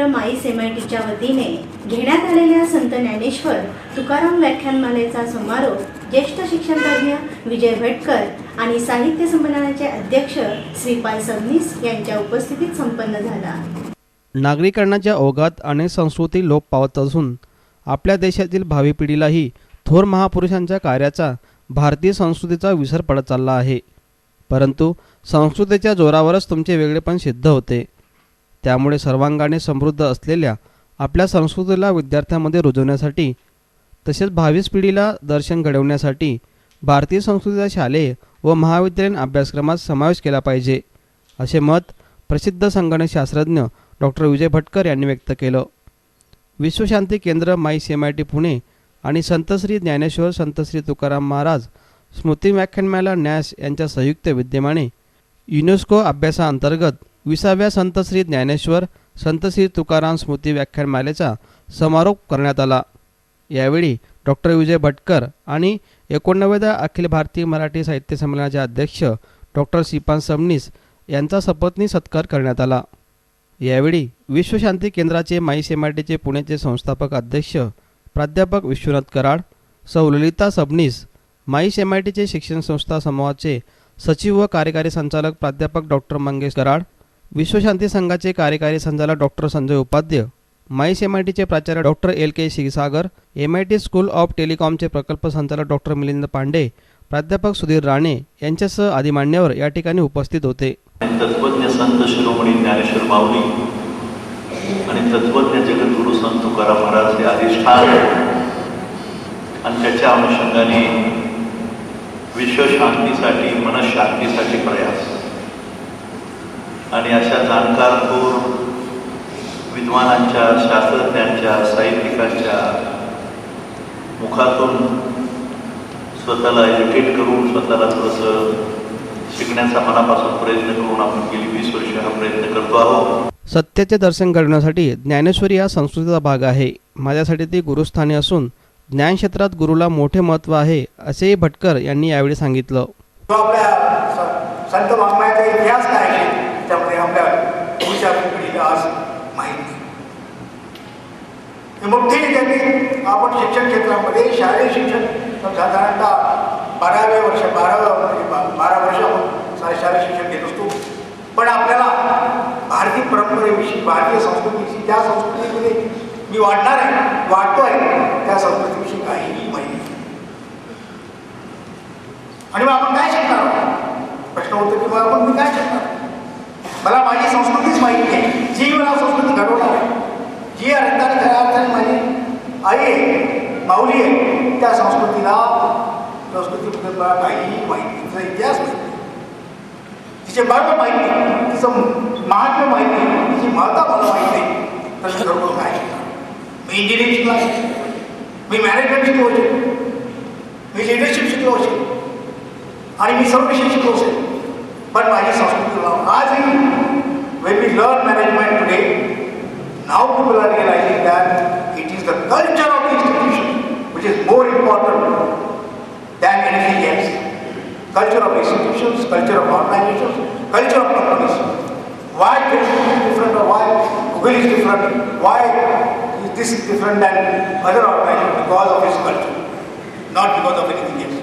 केंद्र माईस MITच्या वतीने घेण्यात आलेल्या संत ज्ञानेश्वर तुकाराम व्याख्यानमालेचा समारोप ज्येष्ठ शिक्षणतज्ञ विजय भटकर आणि साहित्य संमेलनाचे अध्यक्ष श्रीपाल सबनीस यांच्या उपस्थितीत संपन्न झाला। नागरिकांच्या ओघात अनेक संस्कृती लोप पावत असून आपल्या देशातील भावी पिढीलाही थोर महापुरुषांच्या कार्याचा भारतीय संस्कृतीचा विसर पडत चालला आहे। परंतु संस्कृतीच्या जोरावरच तुमचे वेगळेपण सिद्ध होते। त्यामुळे सर्वांगाने समृद्ध असलेल्या आपल्या संस्कृतीला विद्यार्थ्यांमध्ये रुजवण्यासाठी तसेच भावी पिढीला दर्शन घडवण्यासाठी भारतीय संस्कृतीचा शालेय व महाविद्यालयीन अभ्यासक्रमात समावेश केला पाहिजे, असे मत प्रसिद्ध संगणकशास्त्रज्ञ डॉक्टर विजय भटकर यांनी व्यक्त केलं। विश्वशांती केंद्र माईस MIT पुणे आणि संत श्री ज्ञानेश्वर संत श्री तुकाराम महाराज स्मृती व्याख्यानमाला न्यास यांच्या संयुक्त विद्यमाने युनेस्को अभ्यासाअंतर्गत 20व्या संत श्री ज्ञानेश्वर संत श्री तुकाराम स्मृती व्याख्यानमालेचा समारोप करण्यात आला। यावेळी डॉक्टर विजय भटकर आणि 89व्या अखिल भारतीय मराठी साहित्य संमेलनाचे अध्यक्ष डॉक्टर श्रीपाल सबनीस यांचा सपत्नी सत्कार करण्यात आला। यावेळी विश्वशांती केंद्राचे माईस MITचे पुण्याचे संस्थापक अध्यक्ष प्राध्यापक विश्वनाथ कराड, सौ ललिता सबनीस, माईस MITचे शिक्षण संस्था समूहाचे सचिव व कार्यकारी संचालक प्राध्यापक डॉक्टर मंगेश कराड, विश्वशांती संघाचे कार्यकारी संचालक डॉक्टर संजय उपाध्याय, माईस MITचे प्राचार्य doctor LK Kshirsagar, MIT school of टेलिकॉमचे प्रकल्प संचालक डॉक्टर मिलिंद पांडे, प्राध्यापक सुधीर राणे यांच्यासह आदी मान्यवर या ठिकाणी उपस्थित होते। तत्वज्ञ संत शिरोमणी ज्ञानेश्वर माऊली आणि तत्वज्ञ जगद्गुरु संत तुकाराम महाराज हे अधिष्ठान आणि त्याच्या अनुषंगाने विश्वशांतीसाठी मनशांतीसाठी प्रयास आणि अशा जाणकार थोर विद्वानांच्या शास्त्रज्ञांच्या साहित्यिकांच्या मुखातून स्वतःला एज्युकेट करून स्वतःला थोडंसं शिकण्याचा मनापासून प्रयत्न करून आपण गेली 20 वर्षे हा प्रयत्न करतो आहोत। सत्याचे दर्शन घडवण्यासाठी ज्ञानेश्वरी हा संस्कृतीचा भाग आहे। माझ्यासाठी ती गुरुस्थानी असून ज्ञान क्षेत्रात गुरुला मोठे महत्त्व आहे, असेही भटकर यांनी यावेळी सांगितलं। आपल्या संत वाङ्मयाचा इतिहास काय आहे त्यामुळे आपल्या पुढच्या पिढीला आज माहिती मोठी त्यांनी आपण शिक्षण क्षेत्रामध्ये शालेय शिक्षण साधारणतः 12 वर्ष शालेय शिक्षण घेत असतो, पण आपल्याला भारतीय परंपरेविषयी भारतीय संस्कृतीविषयी ज्या संस्कृतीमध्ये मी वाढतोय त्या संस्कृतीविषयी काहीही माहिती नाही। आणि मग आपण काय शिकणार प्रश्न होतो की आपण मी काय शिकणार? मला माझी संस्कृतीच माहिती आहे, जी मला संस्कृती घडवणार आहे, जी अर्थाने खऱ्या अर्थाने माझी आई आहे, माऊली आहे, त्या संस्कृतीबद्दल मला काहीही माहिती, तिचा इतिहास माहिती, तिचे महत्त्व माहिती, तिचं महात्म्य माहिती, तिची महत्ता मला माहिती नाही, तर मी खरोखर काय शिकणार? मी इंजिनिअरिंग शिकलो असेल, मी मॅनेजमेंट शिकलो असेल, मी लिडरशिप शिकलो असेल आणि मी सर्व विषय शिकलो असेल, पण माझी संस्कृती आजही when we learn management today, now people are realizing that it is the culture of the institution which is more important than anything else. Culture of institutions, culture of organizations, culture of companies. Why Facebook is different or why Google is different? Why this is different than other organizations? Because of its culture, not because of anything else.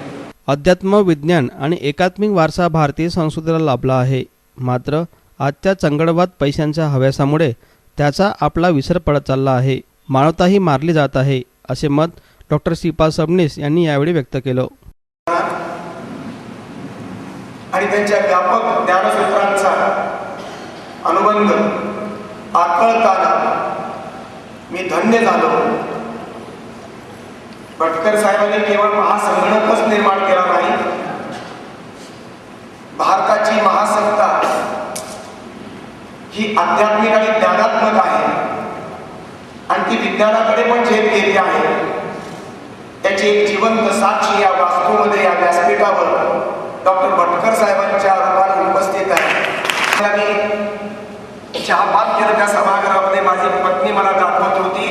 अध्यात्म, विज्ञान आणि एकात्मिक वारसा भारतीय संस्कृतीला लाभला आहे, मात्र आजच्या चंगळवाद पैशांच्या हव्यासामुळे त्याचा आपला विसर पडत चालला आहे, मानवताही मारली जात आहे, असे मत डॉक्टर श्रीपाल सबनीस यांनी यावेळी व्यक्त केलं। आणि त्यांच्या व्यापक ज्ञानसूत्रांचा अनुबंध आकळताना मी धन्य झालो। भटकर साहेबांनी केवळ महासंगणकच निर्माण केला नाही, भारताची महासत्ता ही आध्यात्मिक आणि ज्ञानात्मक आहे आणि ती विज्ञानाकडे पण झेप घेते आहे। त्याची एक जिवंत साक्षी या वास्तूमध्ये, या व्यासपीठावर डॉक्टर भटकर साहेबांच्या रूपाने उपस्थित आहे। मी चहापान केलं त्या सभागृहामध्ये, माझी पत्नी मला दाखवत होती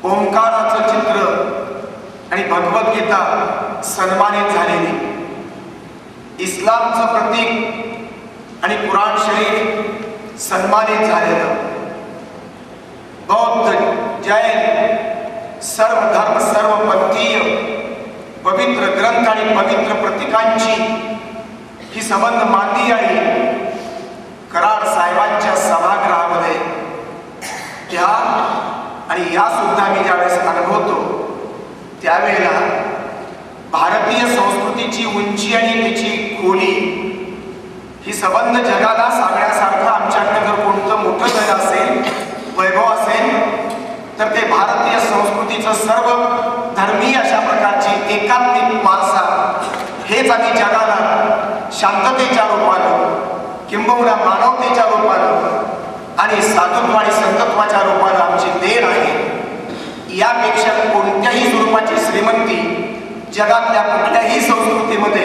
ओंकाराचं चित्र आणि भगवद्गीता सन्मानित झालेली, इस्लामचं प्रतीक आणि कुराण शरीफ सन्मानित झालेलं, बौद्ध, जैन, सर्व धर्म, सर्व पंथीय पवित्र ग्रंथ आणि पवित्र प्रतीकांची ही संबंध मांडली आहे कराड साहेबांच्या सभागृहामध्ये. त्या आणि या सुद्धा मी ज्यावेळेस अनुभवतो त्यावेळेला भारतीय संस्कृतीची उंची आणि त्याची खोली ही संबंध जगाला सांगण्यासारखं आमच्याकडे जर कोणतं मोठं घर असेल, वैभव असेल, तर ते भारतीय संस्कृतीचं सर्व धर्मीय अशा प्रकारची एकात्मिक वारसा हेच आम्ही जगाला शांततेच्या रूपानं, किंबहुना मानवतेच्या रूपानं आणि साधुत्व आणि संतत्वाच्या रूपानं आमची देण आहे. यापेक्षा कोणत्याही स्वरूपाची श्रीमंती जगातल्या कुठल्याही संस्कृतीमध्ये,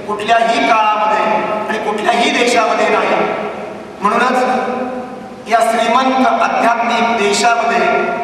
कुठल्याही काळामध्ये आणि कुठल्याही देशामध्ये नाही. म्हणूनच या श्रीमंत आध्यात्मिक देशामध्ये